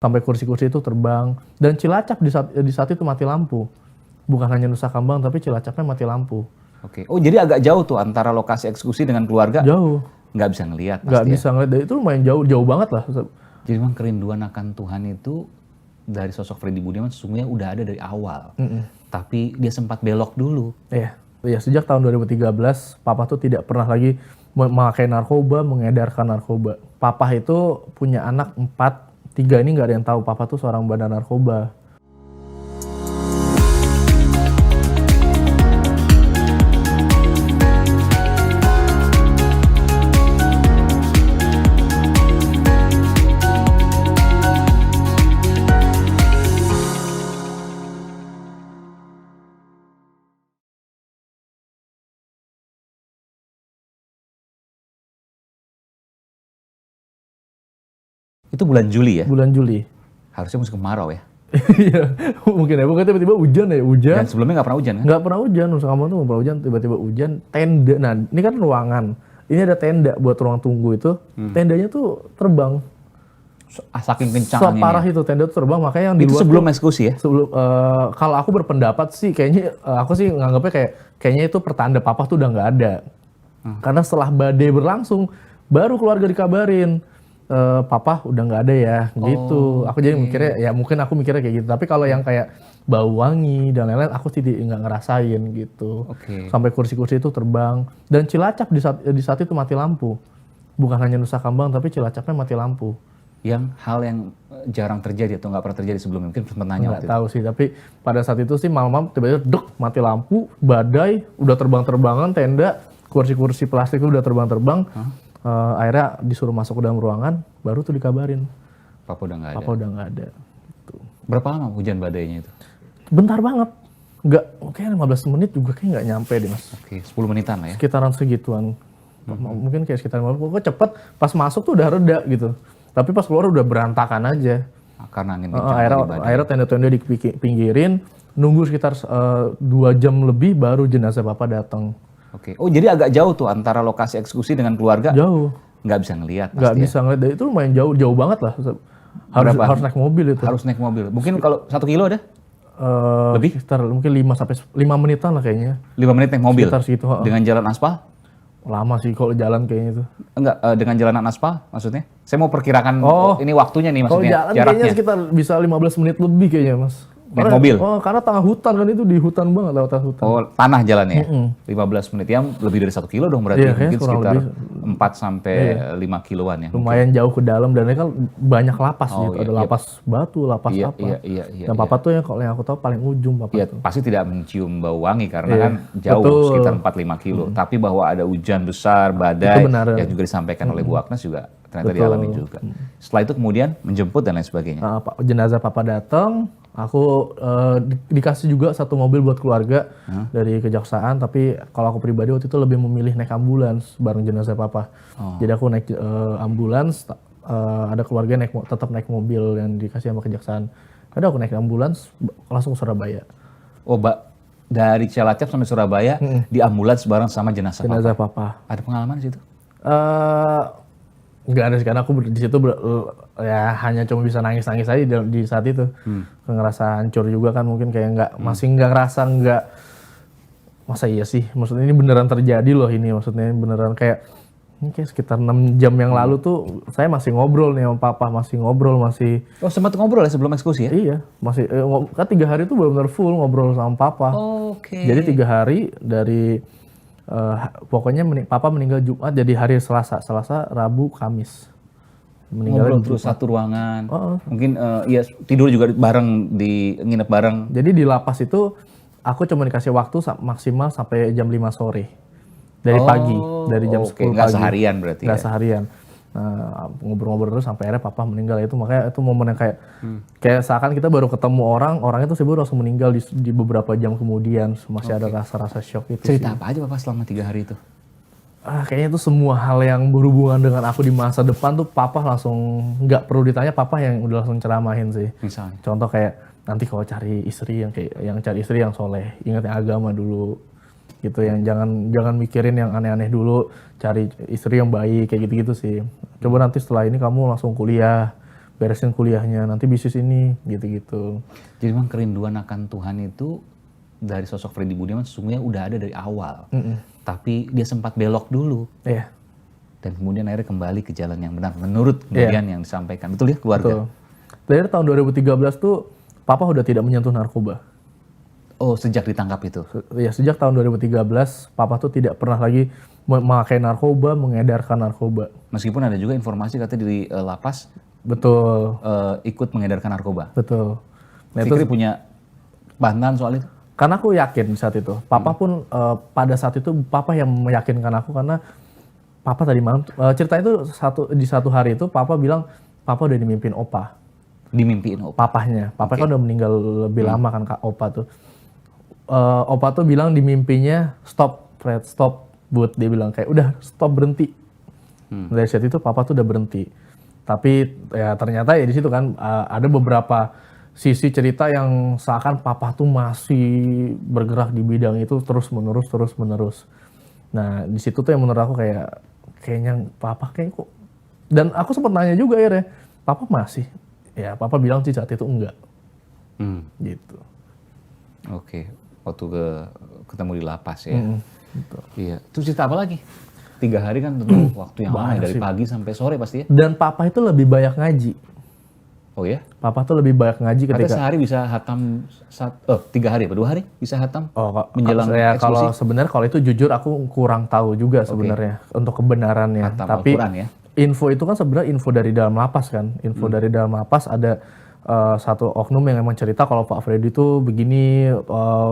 sampai kursi-kursi itu terbang. Dan Cilacap di saat itu mati lampu. Bukan hanya Nusa Kambangan, tapi Cilacapnya mati lampu. Oke. Oh, jadi agak jauh tuh antara lokasi eksekusi dengan keluarga? Jauh. Nggak bisa ngelihat pasti Nggak bisa ngeliat, itu lumayan jauh banget lah. Jadi memang kerinduan akan Tuhan itu dari sosok Freddy Budiman sesungguhnya udah ada dari awal. Tapi dia sempat belok dulu. Iya. Ya, sejak tahun 2013, Papa tuh tidak pernah lagi memakai narkoba, mengedarkan narkoba. Papa itu punya anak 4, 3 ini nggak ada yang tahu Papa tuh seorang bandar narkoba. Itu bulan Juli ya? Bulan Juli. Harusnya musim kemarau ya? Iya, mungkin ya. Pokoknya tiba-tiba hujan ya, hujan. Dan sebelumnya nggak pernah hujan kan? Nggak pernah hujan, Nusa Kambangan tuh nggak pernah hujan, tiba-tiba hujan, tenda. Nah, ini kan ruangan. Ini ada tenda buat ruang tunggu itu. Tendanya tuh terbang. Saking kencang Separah itu tenda tuh terbang, makanya yang di itu luar sebelum tuh, eksekusi ya? sebelum kalau aku berpendapat sih kayaknya aku sih nganggapnya kayaknya itu pertanda Papa tuh udah nggak ada. Karena setelah badai berlangsung baru keluarga dikabarin Papa udah nggak ada ya gitu. Aku jadi mikirnya ya mungkin aku mikirnya kayak gitu. Tapi kalau yang kayak bau wangi dan lain-lain aku sih nggak ngerasain gitu. Sampai kursi-kursi itu terbang dan Cilacap di saat itu mati lampu. Bukan hanya Nusa Kambangan tapi Cilacapnya mati lampu. Yang hal yang jarang terjadi atau nggak pernah terjadi sebelumnya, mungkin sempat nanya nggak tahu sih, tapi pada saat itu sih malam-malam tiba-tiba dek mati lampu, badai, udah terbang-terbangan tenda, kursi-kursi plastik itu udah terbang-terbang. Akhirnya disuruh masuk ke dalam ruangan, baru tuh dikabarin Papa udah nggak ada. Papa udah nggak ada. Gitu. Berapa lama hujan badainya itu? Bentar banget, nggak kayak 15 menit juga kayak nggak nyampe deh mas. Oke, 10 menitan lah ya. Sekitaran segituan, mungkin kayak sekitar 15. Pokoknya cepet, pas masuk tuh udah reda gitu. Tapi pas keluar udah berantakan aja. Karena angin kencang. Akhirnya tenda-tenda dipinggirin, nunggu sekitar 2 jam lebih baru jenazah Papa datang. Oke. Oh, jadi agak jauh tuh antara lokasi eksekusi dengan keluarga? Jauh. Nggak bisa ngelihat pasti Nggak bisa ngeliat, itu lumayan jauh banget lah. Harus naik mobil itu. Harus naik mobil. Mungkin kalau 1 kilo ada? Lebih? Sekitar mungkin 5 menitan lah kayaknya. 5 menit naik mobil? Sekitar segitu. Dengan jalan aspal? Lama sih kalau jalan kayaknya itu. Enggak, dengan jalanan aspal maksudnya? Saya mau perkirakan ini waktunya nih Kalau maksudnya, jalan jaraknya. kayaknya sekitar bisa 15 menit lebih kayaknya mas. Naik mobil? Karena tengah hutan kan, itu di hutan banget, lewat hutan. Oh, tanah jalannya ya? 15 menit, ya lebih dari 1 kilo dong berarti. Iya, mungkin sekitar lebih. 4 sampai 5 kiloan ya. Lumayan jauh ke dalam dan ini kan banyak lapas gitu. Ada lapas batu, lapas apa. Iya. Dan Papa tuh kalau yang aku tahu paling ujung Papa tuh. Pasti tidak mencium bau wangi karena kan jauh, sekitar 4-5 kilo. Tapi bahwa ada hujan besar, badai, yang juga disampaikan oleh Bu Agnes juga ternyata dialami juga. Setelah itu kemudian menjemput dan lain sebagainya. Jenazah Papa datang, aku dikasih juga 1 mobil buat keluarga dari kejaksaan, tapi kalau aku pribadi waktu itu lebih memilih naik ambulans bareng jenazah Papa. Jadi aku naik ambulans, ada keluarga tetap naik mobil yang dikasih sama kejaksaan. Ada aku naik ambulans langsung ke Surabaya. Oh, dari Cilacap sampai Surabaya di ambulans bareng sama jenazah Papa. Ada pengalaman di situ? Nggak ada sih, karena aku di situ ya hanya cuma bisa nangis-nangis aja di saat itu. Ngerasa hancur juga kan, mungkin kayak masih nggak ngerasa masa iya sih, maksudnya ini beneran terjadi loh ini, maksudnya beneran kayak sekitar 6 jam yang lalu tuh saya masih ngobrol nih sama Papa, masih ngobrol. Oh, sempat ngobrol ya sebelum eksekusi ya? Iya, masih kan 3 hari tuh benar-benar full ngobrol sama Papa. Oke. Jadi 3 hari dari pokoknya Papa meninggal Jumat, jadi hari Selasa, Rabu, Kamis. Ngobrol terus satu ruangan. Mungkin ya tidur juga bareng, nginep bareng. Jadi di lapas itu aku cuma dikasih waktu maksimal sampai jam 5 sore. Dari pagi, dari jam 10 pagi. Nggak seharian berarti. Nggak seharian. Nah, ngobrol-ngobrol terus sampai akhirnya Papa meninggal. Itu makanya itu momen yang kayak seakan kita baru ketemu orang itu sih baru langsung meninggal di beberapa jam kemudian. Masih ada rasa-rasa shock itu. Cerita apa aja Papa selama 3 hari itu? Kayaknya itu semua hal yang berhubungan dengan aku di masa depan tuh Papa langsung, nggak perlu ditanya, Papa yang udah langsung ceramahin sih. Misalnya? Contoh kayak nanti kalau cari istri yang cari istri yang soleh, ingat yang agama dulu. Gitu, yang jangan mikirin yang aneh-aneh dulu, cari istri yang baik, kayak gitu-gitu sih. Coba nanti setelah ini kamu langsung kuliah, beresin kuliahnya, nanti bisnis ini, gitu-gitu. Jadi memang kerinduan akan Tuhan itu dari sosok Freddy Budiman sesungguhnya udah ada dari awal. Tapi dia sempat belok dulu. Iya. Dan kemudian akhirnya kembali ke jalan yang benar menurut kemudian yang disampaikan. Betul ya keluarga? Betul. Dari tahun 2013 tuh Papa udah tidak menyentuh narkoba. Oh, sejak ditangkap itu? Ya, sejak tahun 2013 Papa tuh tidak pernah lagi memakai narkoba, mengedarkan narkoba. Meskipun ada juga informasi katanya di lapas. Betul. Ikut mengedarkan narkoba. Betul. Nah, Fikri punya bantahan soal itu? Karena aku yakin saat itu. Papa pun pada saat itu Papa yang meyakinkan aku karena Papa tadi malam cerita itu di satu hari itu Papa bilang Papa udah dimimpin Opa. Dimimpiin Opa? Papahnya. Papa kan udah meninggal lebih lama kan Kak Opa tuh. Opa tuh bilang di mimpinya stop Fred, stop Bud. Dia bilang kayak udah stop, berhenti. Dari saat itu Papa tuh udah berhenti. Tapi ya ternyata ya di situ kan ada beberapa sisi cerita yang seakan Papa tuh masih bergerak di bidang itu terus menerus. Nah di situ tuh yang menurut aku kayaknya Papa kayak kok. Dan aku sempat nanya juga akhirnya, Papa masih? Ya Papa bilang sih saat itu enggak. Gitu. Oke, waktu ketemu di lapas ya. Gitu. Iya. Terus cerita apa lagi? 3 hari kan tentu waktu yang lama ya, dari pagi sampai sore pasti ya. Dan Papa itu lebih banyak ngaji. Oh ya? Papa tuh lebih banyak ngaji ketika. Katanya sehari bisa hatam 3 hari apa 2 hari bisa hatam? Menjelang ya, eksekusi? kalau sebenarnya kalau itu jujur aku kurang tahu juga sebenarnya untuk kebenarannya. Hatam Tapi Al-Quran ya? Info itu kan sebenarnya info dari dalam lapas kan. Info dari dalam lapas ada satu oknum yang emang cerita kalau Pak Freddy itu begini,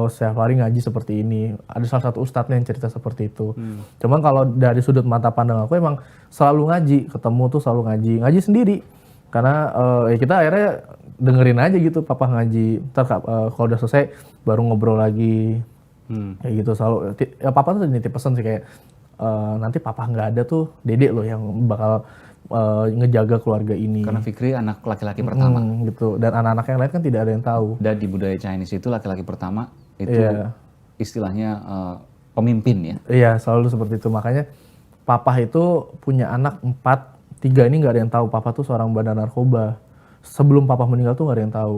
setiap hari ngaji seperti ini. Ada salah satu ustadznya yang cerita seperti itu. Cuman kalau dari sudut mata pandang aku emang selalu ngaji, ketemu tuh selalu ngaji sendiri. Karena ya kita akhirnya dengerin aja gitu Papa ngaji. Ntar kalau udah selesai baru ngobrol lagi. Kayak gitu selalu. Ya Papa tuh nitip pesan sih kayak nanti Papa nggak ada tuh Dedek loh yang bakal ngejaga keluarga ini. Karena Fikri anak laki-laki pertama. Gitu. Dan anak-anak yang lain kan tidak ada yang tahu. Dan di budaya Chinese itu laki-laki pertama itu istilahnya pemimpin ya. Iya, selalu seperti itu. Makanya Papa itu punya anak 4, 3 ini nggak ada yang tahu Papa tuh seorang bandar narkoba. Sebelum Papa meninggal tuh nggak ada yang tahu.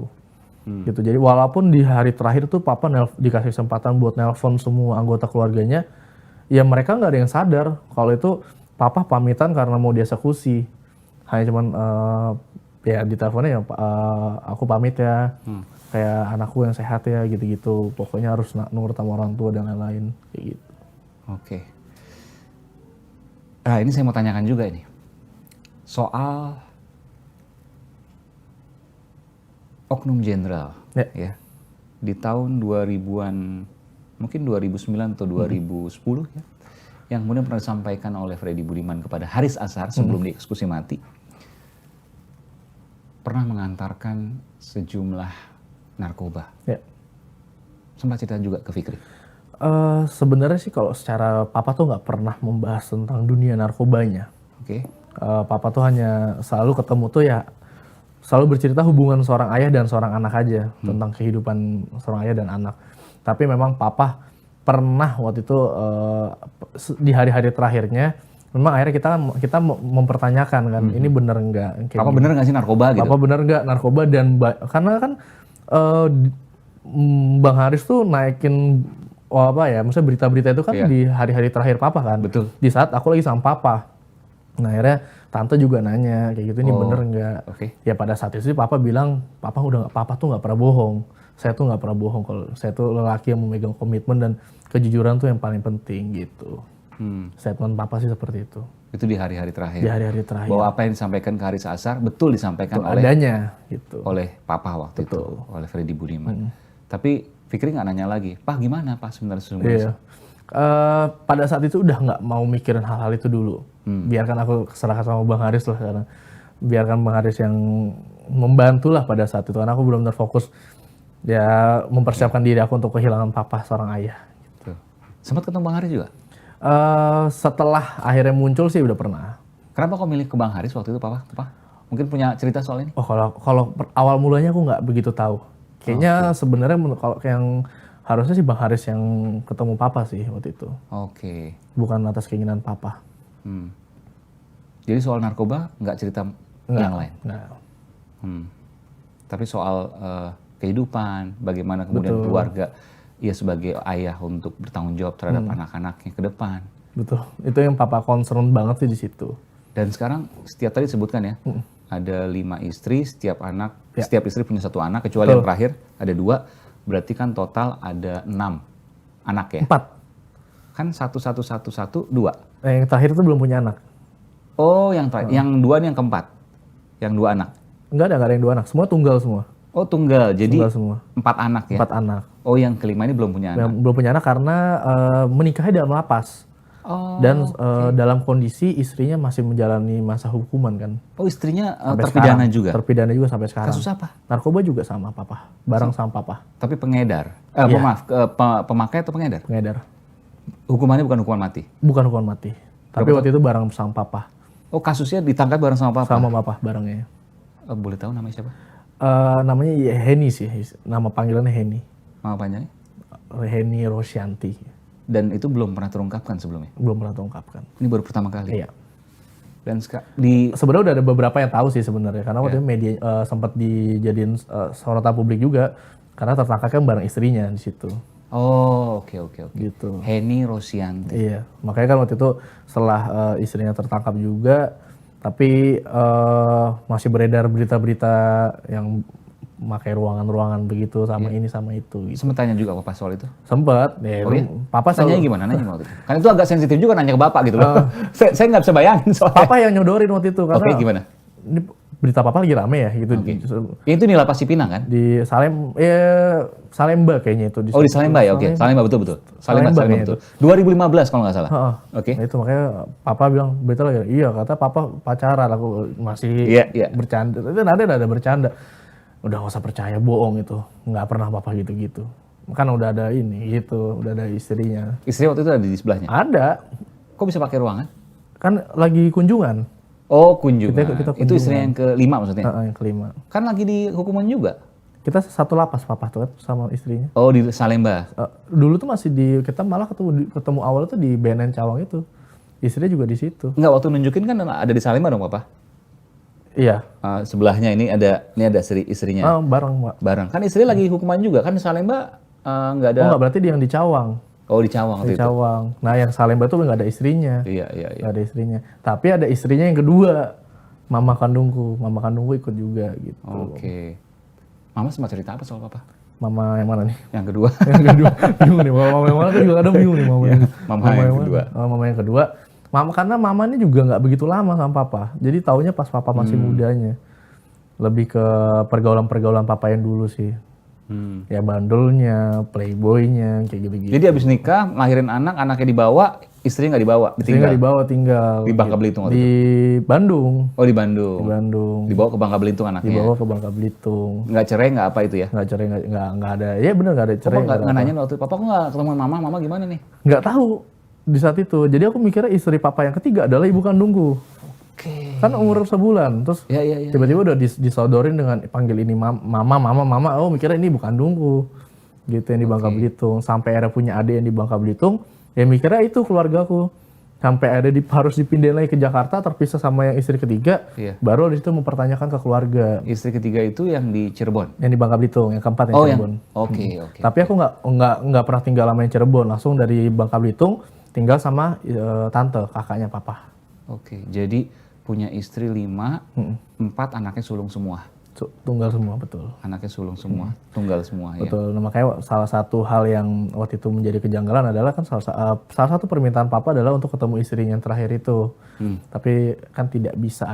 Gitu. Jadi walaupun di hari terakhir tuh Papa dikasih kesempatan buat nelpon semua anggota keluarganya, ya mereka nggak ada yang sadar kalau itu Papa pamitan karena mau dieksekusi. Hanya cuman ya di teleponnya ya aku pamit ya, kayak anakku yang sehat ya gitu-gitu. Pokoknya harus nurut sama orang tua dan lain-lain kayak gitu. Oke. Nah ini saya mau tanyakan juga ini soal oknum jenderal ya di tahun 2000-an, mungkin 2009 atau 2010 ya, yang kemudian pernah disampaikan oleh Freddy Budiman kepada Haris Azhar sebelum dieksekusi mati, pernah mengantarkan sejumlah narkoba. Ya. Sempat cerita juga ke Fikri. Sebenarnya sih kalau secara Papa tuh nggak pernah membahas tentang dunia narkobanya. Oke. Papa tuh hanya selalu ketemu tuh ya selalu bercerita hubungan seorang ayah dan seorang anak aja, tentang kehidupan seorang ayah dan anak. Tapi memang Papa pernah waktu itu di hari-hari terakhirnya memang akhirnya kita mempertanyakan kan, ini bener nggak? Papa bener nggak sih narkoba gitu? Papa bener nggak narkoba karena kan Bang Haris tuh naikin maksudnya berita-berita itu kan di hari-hari terakhir Papa kan. Betul. Di saat aku lagi sama Papa. Nah akhirnya tante juga nanya kayak gitu, ini bener nggak? Ya pada saat itu sih Papa bilang Papa tuh nggak pernah bohong. Saya tuh nggak pernah bohong, kalau saya tuh lelaki yang memegang komitmen dan kejujuran tuh yang paling penting gitu. Statement Papa sih seperti itu. Itu di hari-hari terakhir. Di hari-hari terakhir. Bahwa apa yang disampaikan ke Haris Azhar betul disampaikan oleh Papa waktu itu, oleh Freddy Budiman. Tapi Fikri nggak nanya lagi, Pak gimana Pak sebenarnya? Iya. Pada saat itu udah nggak mau mikirin hal-hal itu dulu. Biarkan aku serahkan sama Bang Haris lah karena biarkan Bang Haris yang membantu lah pada saat itu. Karena aku belum terfokus ya mempersiapkan diri aku untuk kehilangan Papa seorang ayah. Gitu. Sempat ketemu Bang Haris juga? Setelah akhirnya muncul sih udah pernah. Kenapa kau milih ke Bang Haris waktu itu Papa? Mungkin punya cerita soal ini? Oh kalau awal mulanya aku nggak begitu tahu. Kayaknya sebenarnya kalau yang harusnya sih Bang Haris yang ketemu Papa sih waktu itu. Oke. Bukan atas keinginan Papa. Jadi soal narkoba nggak cerita yang lain? Nggak. Tapi soal kehidupan, bagaimana kemudian keluarga, ia sebagai ayah untuk bertanggung jawab terhadap anak-anaknya ke depan. Betul, itu yang papa concern banget sih di situ. Dan sekarang setiap tadi disebutkan ya, ada 5 istri, setiap istri punya 1 anak, kecuali yang terakhir ada 2, berarti kan total ada 6 anak ya? 4. Kan 1, 2. Yang terakhir itu belum punya anak. Oh, yang terakhir, yang 2 ini yang keempat, yang 2 anak? Enggak ada yang 2 anak, semua tunggal semua. Oh tunggal, jadi tunggal semua. 4 anak ya? 4 anak. Oh yang kelima ini belum punya anak? Belum punya anak karena menikahnya dalam lapas. Dan dalam kondisi istrinya masih menjalani masa hukuman kan. Oh istrinya terpidana juga? Terpidana juga sampai sekarang. Kasus apa? Narkoba juga sama papa, bareng sama papa. Tapi pengedar? Maaf, pemakai atau pengedar? Pengedar. Hukumannya bukan hukuman mati? Bukan hukuman mati. Tapi waktu itu bareng sama papa. Oh kasusnya ditangkap bareng sama papa? Sama papa barengnya. Boleh tahu namanya siapa? Namanya Heni sih, nama panggilannya Heni. Nama panjangnya? Heni Rosyanti. Dan itu belum pernah terungkapkan sebelumnya? Belum pernah terungkapkan. Ini baru pertama kali? Iya. Dan sebenarnya udah ada beberapa yang tahu sih sebenarnya, karena waktu itu media sempat dijadiin sorotan publik juga, karena tertangkapnya bareng istrinya di situ. Oh oke. Gitu. Heni Rosyanti. Iya, makanya kan waktu itu setelah istrinya tertangkap juga, tapi masih beredar berita-berita yang memakai ruangan-ruangan begitu sama ini sama itu. Gitu. Sempat tanya juga papa soal itu? Sempat. Ya, papa nanya gimana? Nanya waktu itu? Kan itu agak sensitif juga nanya ke bapak gitu loh. Saya nggak bisa bayangin soalnya. Papa yang nyodorin waktu itu. Oke, gimana? Ini berita papa lagi rame ya gitu. Itu di Lapas Cipinang kan? Di Salemba kayaknya itu. Di Salemba ya, oke. Salemba betul. Salemba betul. 2015 kalau nggak salah. Oke. Nah, itu makanya papa bilang berita lagi. Iya kata papa pacaran, aku masih bercanda. Itu ada bercanda. Udah gak usah percaya, bohong itu. Nggak pernah papa gitu-gitu. Kan udah ada ini gitu, udah ada istrinya. Istri waktu itu ada di sebelahnya? Ada. Kok bisa pakai ruangan? Kan lagi kunjungan. Oh kunjungan. Kita kunjungan. Itu istri yang kelima maksudnya? Yang kelima. Kan lagi di hukuman juga? Kita satu lapas papa tuh kan sama istrinya. Oh di Salemba? Dulu tuh masih kita malah ketemu awal tuh di BNN Cawang itu. Istrinya juga di situ. Enggak, waktu nunjukin kan ada di Salemba dong papa? Iya. Sebelahnya ini ada istrinya. Bareng, Mbak. Bareng. Kan istri lagi hukuman juga kan di Salemba nggak ada. Oh nggak, berarti dia yang di Cawang. Oh di Cawang di Cawang. Nah yang Salemba tuh nggak ada istrinya. Iya. Nggak ada istrinya. Tapi ada istrinya yang kedua, mama kandungku. Mama kandungku ikut juga gitu. Oke. Mama sempat cerita apa soal papa? Mama yang mana nih? Yang kedua. Yang kedua. Bingung nih. Mama yang mana tuh juga kadang bingung nih mama. Mama yang kedua. Mama yang kedua. Karena mama ini juga nggak begitu lama sama papa. Jadi taunya pas papa masih mudanya. Lebih ke pergaulan-pergaulan papa yang dulu sih. Ya bandulnya, playboynya, kayak gitu-gitu. Jadi abis nikah, lahirin anaknya dibawa, istrinya nggak dibawa? Istrinya nggak dibawa, tinggal. Di Bangka Belitung waktu itu? Di Bandung. Oh di Bandung. Di Bandung. Dibawa ke Bangka Belitung anaknya? Dibawa ke Bangka Belitung. Nggak cerai, nggak apa itu ya? Nggak cerai, nggak ada. Ya bener nggak ada cerai. Papa nggak nanya waktu itu, papa kok nggak ketemu mama gimana nih? Nggak tahu di saat itu. Jadi aku mikirnya istri papa yang ketiga adalah ibu kandungku. Oke. Kan umur sebulan, terus tiba-tiba udah disodorin dengan panggil ini mama. Oh mikirnya ini ibu kandungku, gitu yang di Bangka Belitung. Sampai ada punya adik yang di Bangka Belitung, ya mikirnya itu keluargaku. Sampai ada harus dipindahin lagi ke Jakarta, terpisah sama yang istri ketiga, baru di situ mempertanyakan ke keluarga. Istri ketiga itu yang di Cirebon? Yang di Bangka Belitung, yang keempat yang Cirebon. Oke. Tapi aku nggak pernah tinggal sama yang Cirebon, langsung dari Bangka Belitung tinggal sama tante, kakaknya papa. Oke, jadi punya istri 5, 4 anaknya sulung semua. Tunggal semua, betul. Anaknya sulung semua, tunggal semua. Betul. Nah, makanya salah satu hal yang waktu itu menjadi kejanggalan adalah kan salah satu permintaan papa adalah untuk ketemu istrinya yang terakhir itu. Tapi kan tidak bisa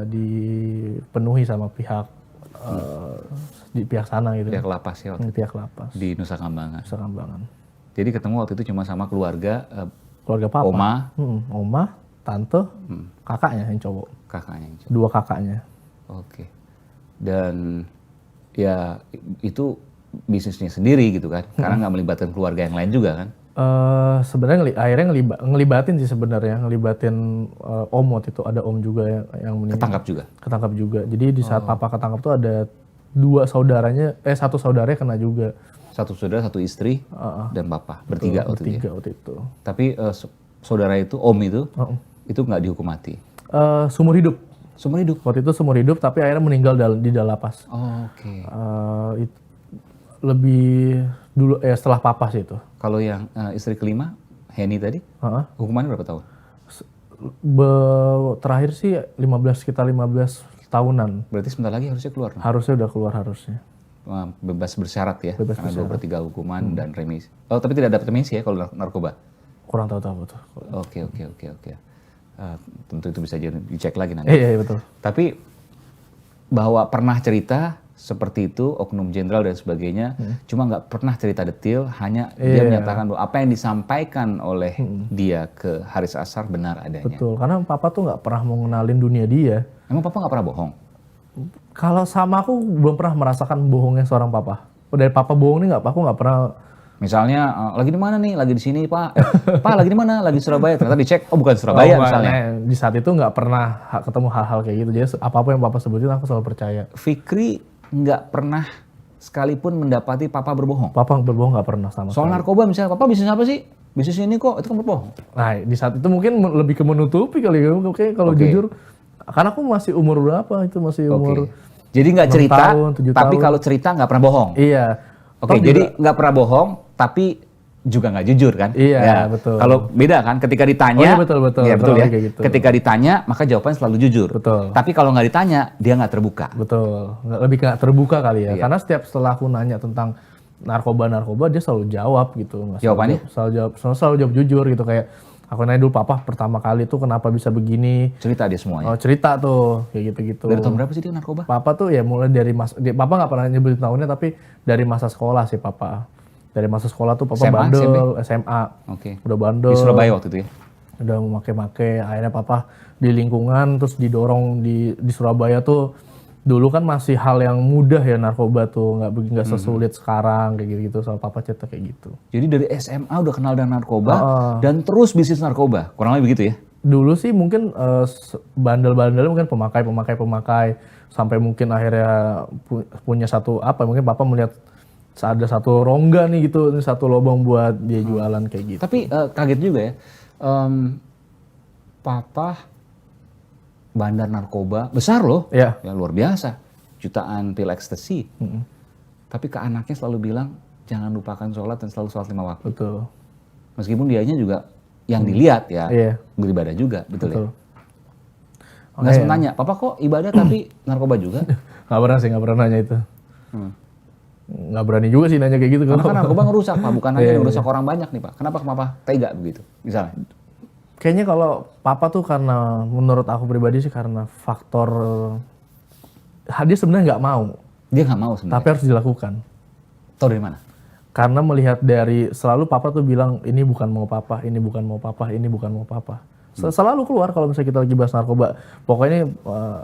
dipenuhi sama pihak di pihak sana gitu. Pihak lapas ya. Pihak lapas. Di Nusa Kambangan. Nusa Kambangan. Jadi ketemu waktu itu cuma sama keluarga papa. Oma, tante, kakaknya yang cowok. Kakaknya yang cowok. 2 kakaknya. Oke. Dan ya itu bisnisnya sendiri gitu kan, karena nggak melibatkan keluarga yang lain juga kan? Sebenarnya akhirnya ngelibatin sih sebenarnya, ngelibatin om waktu itu, ada om juga yang meninggal. Ketangkap juga. Jadi di saat papa ketangkap tuh ada 2 saudaranya, 1 saudaranya kena juga. 1 saudara, 1 istri, dan papa, bertiga waktu itu. Tapi saudara itu, om itu nggak dihukum mati? Seumur hidup. Seumur hidup? Waktu itu seumur hidup, tapi akhirnya meninggal di dalam lapas. Oke. Lebih dulu setelah papa sih itu. Kalau yang istri kelima, Henny tadi, hukumannya berapa tahun? Terakhir sih sekitar 15 tahunan. Berarti sebentar lagi harusnya keluar? Harusnya udah keluar harusnya. Bebas bersyarat ya? Bebas karena bersyarat. 2/3 hukuman dan remisi. Oh, tapi tidak dapat remisi ya kalau narkoba? Kurang tahu tuh. Oke. Tentu itu bisa dicek lagi nanti. Iya, betul. Tapi bahwa pernah cerita seperti itu, oknum jenderal dan sebagainya, cuma nggak pernah cerita detail, hanya dia menyatakan bahwa apa yang disampaikan oleh dia ke Haris Azhar benar adanya. Betul, karena papa tuh nggak pernah mau ngenalin dunia dia. Emang papa nggak pernah bohong? Kalau sama aku belum pernah merasakan bohongnya seorang papa. Dari papa bohong nih aku nggak pernah. Misalnya, lagi di mana nih? Lagi di sini, Pak. Pak, lagi di mana? Lagi di Surabaya. Ternyata dicek, oh bukan Surabaya misalnya. Di saat itu nggak pernah ketemu hal-hal kayak gitu. Jadi apa-apa yang papa sebutin aku selalu percaya. Fikri nggak pernah sekalipun mendapati papa berbohong? Papa berbohong nggak pernah sama Soal narkoba misalnya, papa bisnis apa sih? Bisnis ini kok, itu kan berbohong. Nah, di saat itu mungkin lebih ke menutupi kali ya. Oke, kalau jujur, karena aku masih umur berapa? Itu masih umur. Jadi nggak cerita, tahun, tapi tahun. kalau cerita nggak pernah bohong? Iya. Oke, jadi nggak pernah bohong, tapi juga nggak jujur kan? Iya, ya. betul. Kalau beda kan, ketika ditanya, iya, betul ya. Kayak gitu. Ketika ditanya, maka jawabannya selalu jujur. Betul. Tapi kalau nggak ditanya, dia nggak terbuka. Betul, lebih nggak terbuka kali ya. Iya. Karena setelah aku nanya tentang narkoba, dia selalu jawab gitu. Jawabannya? Selalu jawab jujur gitu, kayak aku nanya dulu, papa pertama kali tuh kenapa bisa begini? Cerita dia semuanya? Oh, cerita tuh, kayak gitu-gitu. Dari tahun berapa sih dia narkoba? Papa tuh ya mulai dari papa nggak pernah nyebutin tahunnya, tapi dari masa sekolah sih papa. Dari masa sekolah tuh papa bandel, SMA. Oke. Udah bandel. Di Surabaya waktu itu ya? Udah make-make, akhirnya papa di lingkungan, terus didorong di Surabaya tuh. Dulu kan masih hal yang mudah ya narkoba tuh, nggak sesulit sekarang kayak gitu. Soal papa cerita kayak gitu. Jadi dari SMA udah kenal dengan narkoba dan terus bisnis narkoba, kurang lebih begitu ya? Dulu sih mungkin bandel-bandel mungkin pemakai sampai mungkin akhirnya punya satu mungkin papa melihat ada satu rongga nih gitu, satu lubang buat dia jualan kayak gitu. Tapi kaget juga ya, papa bandar narkoba besar loh, ya luar biasa, jutaan pil ekstasi. Tapi ke anaknya selalu bilang jangan lupakan sholat dan selalu sholat 5 waktu. Betul. Meskipun dianya juga yang dilihat ya, beribadah juga, betul ya. Nggak sempat nanya, papa kok ibadah tapi narkoba juga? Nggak pernah nanya itu. Nggak berani juga sih nanya kayak gitu. Karena kan narkoba ngerusak Pak, bukan hanya ngerusak orang banyak nih Pak. Kenapa papa tega begitu misalnya? Kayaknya kalau papa tuh karena menurut aku pribadi sih karena faktor dia sebenarnya nggak mau. Dia nggak mau sebenarnya. Tapi harus dilakukan. Tahu dari mana? Karena melihat dari selalu papa tuh bilang ini bukan mau papa, ini bukan mau papa, ini bukan mau papa. Selalu keluar kalau misalnya kita lagi bahas narkoba. Pokoknya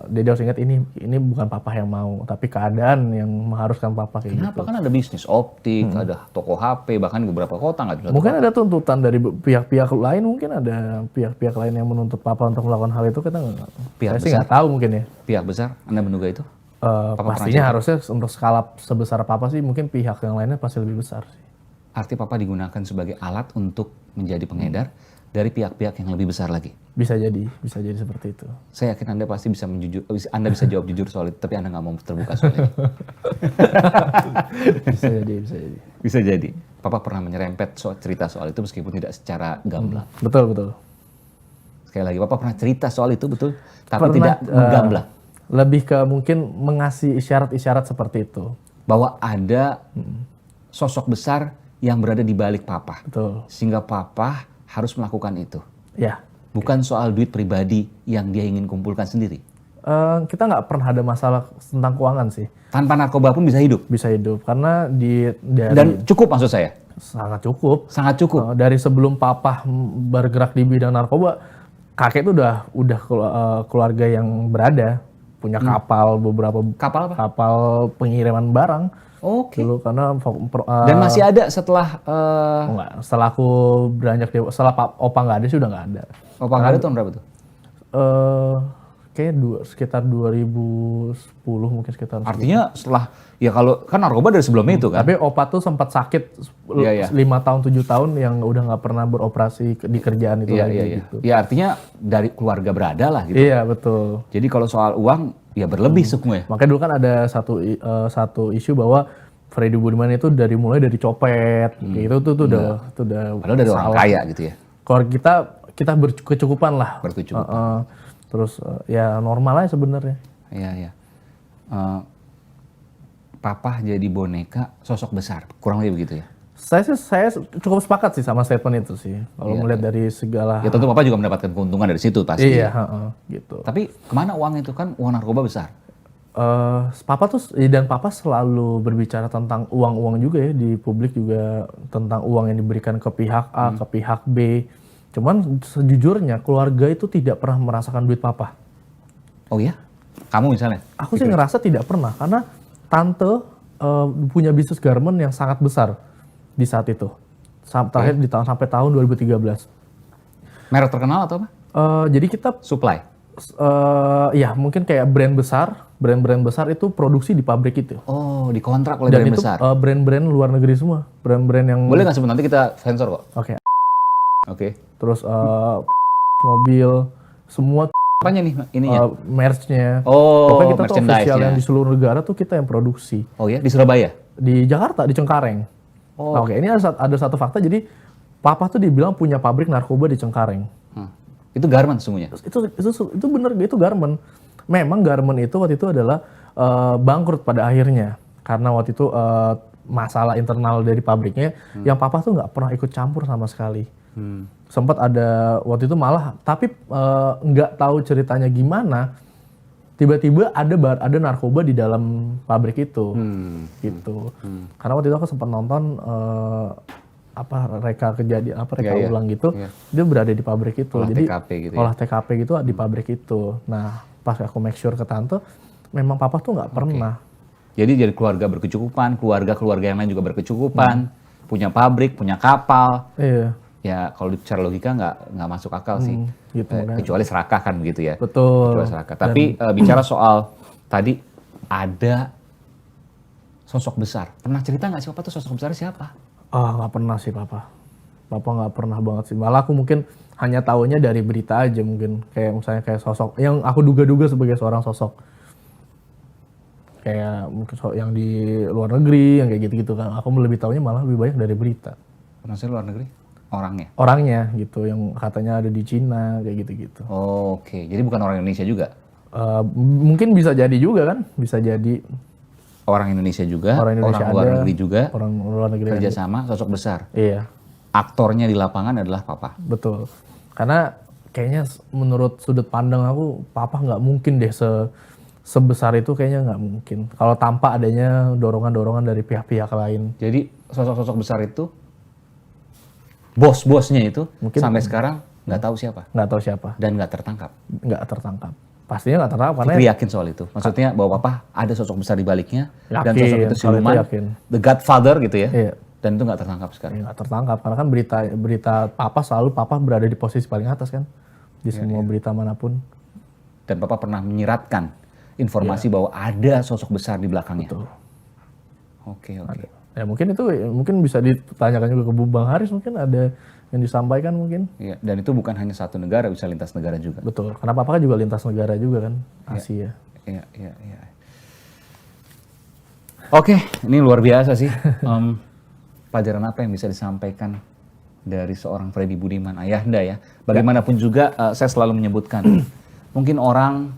Dede harus ingat ini bukan papa yang mau, tapi keadaan yang mengharuskan papa kayak Kenapa? gitu. Kan ada bisnis optik, ada toko HP, bahkan di beberapa kota nggak bisa. Mungkin ada tuntutan dari pihak-pihak lain, mungkin ada pihak-pihak lain yang menuntut papa untuk melakukan hal itu, kita nggak. Saya sih nggak tahu mungkin ya. Pihak besar, Anda menduga itu? Pastinya harusnya untuk skala sebesar papa sih mungkin pihak yang lainnya pasti lebih besar sih. Arti papa digunakan sebagai alat untuk menjadi pengedar dari pihak-pihak yang lebih besar lagi. Bisa jadi seperti itu. Saya yakin Anda pasti bisa Anda bisa jawab jujur soal itu, tapi Anda nggak mau terbuka soal itu. Bisa jadi. Papa pernah menyerempet cerita soal itu meskipun tidak secara gamblang. Betul. Sekali lagi, Papa pernah cerita soal itu betul, tapi tidak menggamblang. Lebih ke mungkin mengasih isyarat-isyarat seperti itu. Bahwa ada sosok besar yang berada di balik Papa. Betul. Sehingga Papa harus melakukan itu. Ya. Bukan soal duit pribadi yang dia ingin kumpulkan sendiri. Kita nggak pernah ada masalah tentang keuangan sih. Tanpa narkoba pun bisa hidup? Bisa hidup, karena Dan cukup maksud saya? Sangat cukup. Sangat cukup? Dari sebelum papa bergerak di bidang narkoba, kakek itu udah keluarga yang berada. Punya kapal, beberapa kapal apa? Kapal pengiriman barang. Oke. Dulu karena dan masih ada setelah enggak, setelah aku beranjak dewasa, setelah opa nggak ada sih udah nggak ada. Opa nggak ada tahun berapa tuh? kayaknya sekitar 2010 mungkin sekitar. Artinya setelah, ya kalau kan narkoba dari sebelumnya itu kan? Tapi Opa tuh sempat sakit 5 tahun 7 tahun yang udah nggak pernah beroperasi di kerjaan itu lagi gitu. Ya artinya dari keluarga berada lah gitu. Iya betul. Jadi kalau soal uang ya berlebih semua ya. Makanya dulu kan ada satu isu bahwa Freddy Budiman itu mulai dari copet, gitu tuh udah padahal dari orang kaya gitu ya. Kalau kita berkecukupan lah. Berkecukupan. Terus ya normal aja sebenarnya. Iya. Papa jadi boneka sosok besar, kurang lebih begitu ya. Saya cukup sepakat sih sama statement itu sih. Kalau melihat dari segala. Ya tentu Papa juga mendapatkan keuntungan dari situ pasti. Iya, gitu. Tapi kemana uang itu, kan uang narkoba besar? Papa selalu berbicara tentang uang juga ya di publik, juga tentang uang yang diberikan ke pihak A, ke pihak B. Cuman sejujurnya keluarga itu tidak pernah merasakan duit Papa. Oh ya? Kamu misalnya? Aku sih ngerasa tidak pernah, karena tante punya bisnis garment yang sangat besar di saat itu. Terakhir sampai tahun 2013. Merek terkenal atau apa? Jadi kita supply. Ya mungkin kayak brand-brand besar itu produksi di pabrik itu. Oh, dikontrak oleh brand besar. Dan itu brand-brand luar negeri semua, brand-brand yang. Boleh nggak sebut, nanti kita sensor kok. Oke. Terus mobil, semua. Apanya nih ininya? Merch-nya. Oh, pokoknya kita tuh official yang di seluruh negara tuh kita yang produksi. Oh ya, di Surabaya? Di Jakarta, di Cengkareng. Oh. Oke, ini ada satu fakta, jadi Papa tuh dibilang punya pabrik narkoba di Cengkareng. Itu garment semuanya? Itu bener, itu garment. Memang garment itu waktu itu adalah bangkrut pada akhirnya. Karena waktu itu masalah internal dari pabriknya, yang Papa tuh nggak pernah ikut campur sama sekali. Sempat ada waktu itu malah, tapi nggak tahu ceritanya gimana, tiba-tiba ada narkoba di dalam pabrik itu, gitu. Karena waktu itu aku sempat nonton reka ulang gitu, dia berada di pabrik itu. Olah jadi TKP gitu olah TKP gitu di pabrik itu. Nah pas aku make sure ke tante, memang Papa tuh nggak pernah. Jadi dari keluarga berkecukupan, keluarga yang lain juga berkecukupan, punya pabrik, punya kapal. Iya. Ya kalau secara logika nggak masuk akal sih, gitu, kecuali serakah kan begitu ya. Betul. Kecuali serakah. Tapi bicara soal tadi ada sosok besar, pernah cerita nggak sih Papa tuh sosok besar siapa? Nggak pernah sih Papa nggak pernah banget sih. Malah aku mungkin hanya tahunya dari berita aja, mungkin kayak misalnya kayak sosok yang aku duga-duga sebagai seorang sosok. Kayak mungkin yang di luar negeri yang kayak gitu-gitu kan. Aku lebih tahunya malah lebih banyak dari berita. Maksudnya luar negeri? Orangnya gitu, yang katanya ada di Cina kayak gitu-gitu. Oke, jadi bukan orang Indonesia juga? Mungkin bisa jadi juga kan, bisa jadi. Orang Indonesia juga, orang luar negeri juga, orang luar negeri kerjasama, sosok besar. Iya. Aktornya di lapangan adalah Papa. Betul. Karena kayaknya menurut sudut pandang aku, Papa nggak mungkin deh sebesar itu, kayaknya nggak mungkin. Kalau tanpa adanya dorongan-dorongan dari pihak-pihak lain. Jadi sosok-sosok besar itu, bos-bosnya itu mungkin sampai sekarang nggak tahu siapa. Nggak tahu siapa. Dan nggak tertangkap. Nggak tertangkap. Pastinya nggak tertangkap. Karena yakin soal itu. Maksudnya bahwa Papa ada sosok besar di baliknya. Yakin, dan sosok itu siluman. The Godfather gitu ya. Iya. Dan itu nggak tertangkap sekarang. Nggak tertangkap. Karena kan berita Papa selalu berada di posisi paling atas kan. Di semua berita manapun. Dan Papa pernah menyiratkan informasi bahwa ada sosok besar di belakangnya. Betul. Oke. Ya mungkin bisa ditanyakan juga ke Bang Haris, mungkin ada yang disampaikan mungkin. Iya, dan itu bukan hanya satu negara, bisa lintas negara juga. Betul, karena Papa kan juga lintas negara juga kan, Asia. Iya. Oke, ini luar biasa sih. Pelajaran apa yang bisa disampaikan dari seorang Freddy Budiman, ayahanda ya. Bagaimanapun juga saya selalu menyebutkan, mungkin orang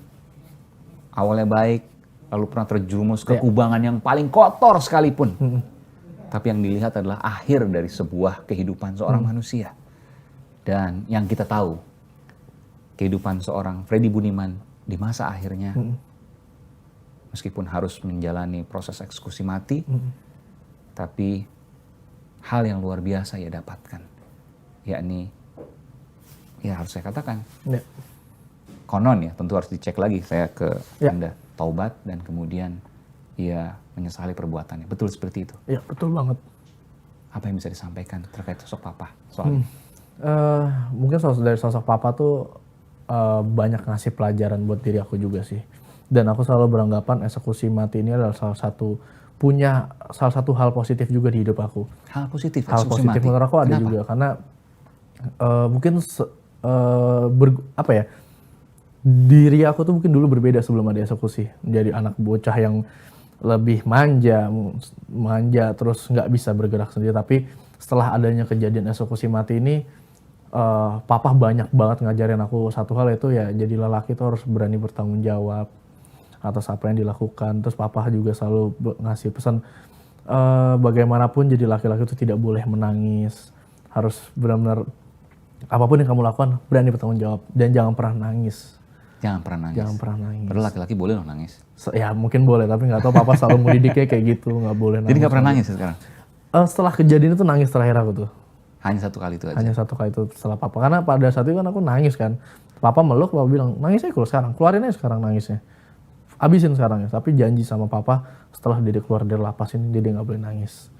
awalnya baik, lalu pernah terjerumus ke kubangan yang paling kotor sekalipun. Tapi yang dilihat adalah akhir dari sebuah kehidupan seorang manusia. Dan yang kita tahu, kehidupan seorang Freddy Budiman di masa akhirnya, meskipun harus menjalani proses eksekusi mati, tapi hal yang luar biasa ia dapatkan. Yakni, ya harus saya katakan, konon ya, tentu harus dicek lagi saya ke Anda, taubat dan kemudian ia menyesali perbuatannya. Betul seperti itu? Iya, betul banget. Apa yang bisa disampaikan terkait sosok Papa soal ini? Mungkin dari sosok Papa tuh banyak ngasih pelajaran buat diri aku juga sih. Dan aku selalu beranggapan eksekusi mati ini adalah salah satu hal positif juga di hidup aku. Hal positif Hal positif mati. menurut aku ada juga karena mungkin diri aku tuh mungkin dulu berbeda sebelum ada eksekusi. Menjadi anak bocah yang lebih manja terus nggak bisa bergerak sendiri. Tapi setelah adanya kejadian eksekusi mati ini, papa banyak banget ngajarin aku satu hal, yaitu ya jadi lelaki itu harus berani bertanggung jawab atas apa yang dilakukan. Terus papa juga selalu ngasih pesan, bagaimanapun jadi laki-laki itu tidak boleh menangis, harus benar-benar apapun yang kamu lakukan berani bertanggung jawab dan jangan pernah nangis. Jangan pernah nangis. Padahal laki-laki boleh loh nangis. Ya mungkin boleh, tapi nggak tahu papa selalu mendidiknya kayak gitu, nggak boleh nangis. Jadi nggak pernah nangis sekarang? Setelah kejadian itu nangis terakhir aku tuh. Hanya satu kali itu aja? Hanya satu kali itu setelah papa. Karena pada saat itu kan aku nangis kan. Papa meluk, papa bilang, nangis aja kalau sekarang. Keluarin aja sekarang nangisnya. Abisin sekarang ya. Tapi janji sama papa, setelah dia keluar dari lapas ini, dia nggak boleh nangis.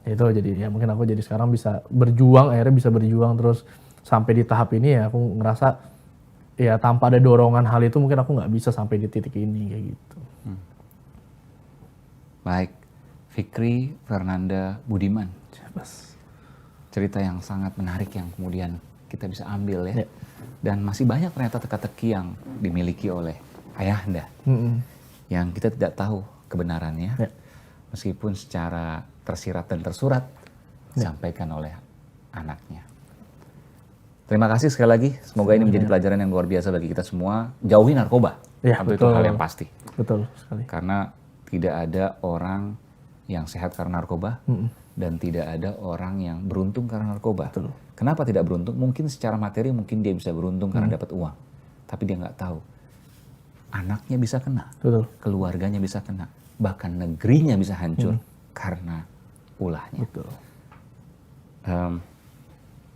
Itu jadi ya mungkin aku jadi sekarang bisa berjuang, akhirnya bisa berjuang terus sampai di tahap ini ya aku ngerasa ya tanpa ada dorongan hal itu mungkin aku nggak bisa sampai di titik ini kayak gitu. Baik, Fikri Fernanda Budiman. Cerita yang sangat menarik yang kemudian kita bisa ambil ya. Dan masih banyak ternyata teka-teki yang dimiliki oleh ayahanda yang kita tidak tahu kebenarannya, meskipun secara tersirat dan tersurat disampaikan oleh anaknya. Terima kasih sekali lagi. Semoga ini menjadi pelajaran yang luar biasa bagi kita semua. Jauhi narkoba. Tentu itu hal yang pasti. Betul sekali. Karena tidak ada orang yang sehat karena narkoba dan tidak ada orang yang beruntung karena narkoba. Betul. Kenapa tidak beruntung? Mungkin secara materi mungkin dia bisa beruntung karena dapat uang. Tapi dia nggak tahu. Anaknya bisa kena. Betul. Keluarganya bisa kena. Bahkan negerinya bisa hancur karena ulahnya. Betul.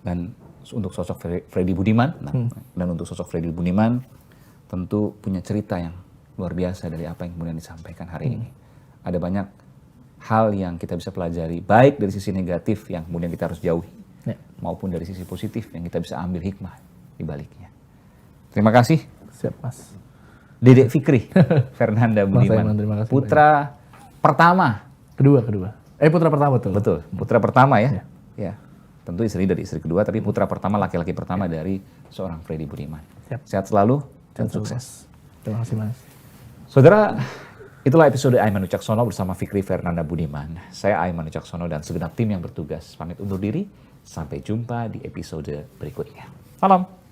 Dan untuk sosok Freddy Budiman, dan untuk sosok Freddy Budiman tentu punya cerita yang luar biasa dari apa yang kemudian disampaikan hari ini. Ada banyak hal yang kita bisa pelajari, baik dari sisi negatif yang kemudian kita harus jauhi, maupun dari sisi positif yang kita bisa ambil hikmah di baliknya. Terima kasih. Siap, Mas. Dedek Fikri Fernanda Budiman, terima kasih, putra pertama. Kedua. Putra pertama tuh. Betul, putra pertama ya. Ya. Tentu istri dari istri kedua, tapi putra pertama, laki-laki pertama dari seorang Freddy Budiman. Siap. Sehat selalu dan sukses. Terima kasih, Mas. Saudara, itulah episode Aiman Wicaksono bersama Fikri Fernanda Budiman. Saya Aiman Wicaksono dan segenap tim yang bertugas pamit undur diri. Sampai jumpa di episode berikutnya. Salam.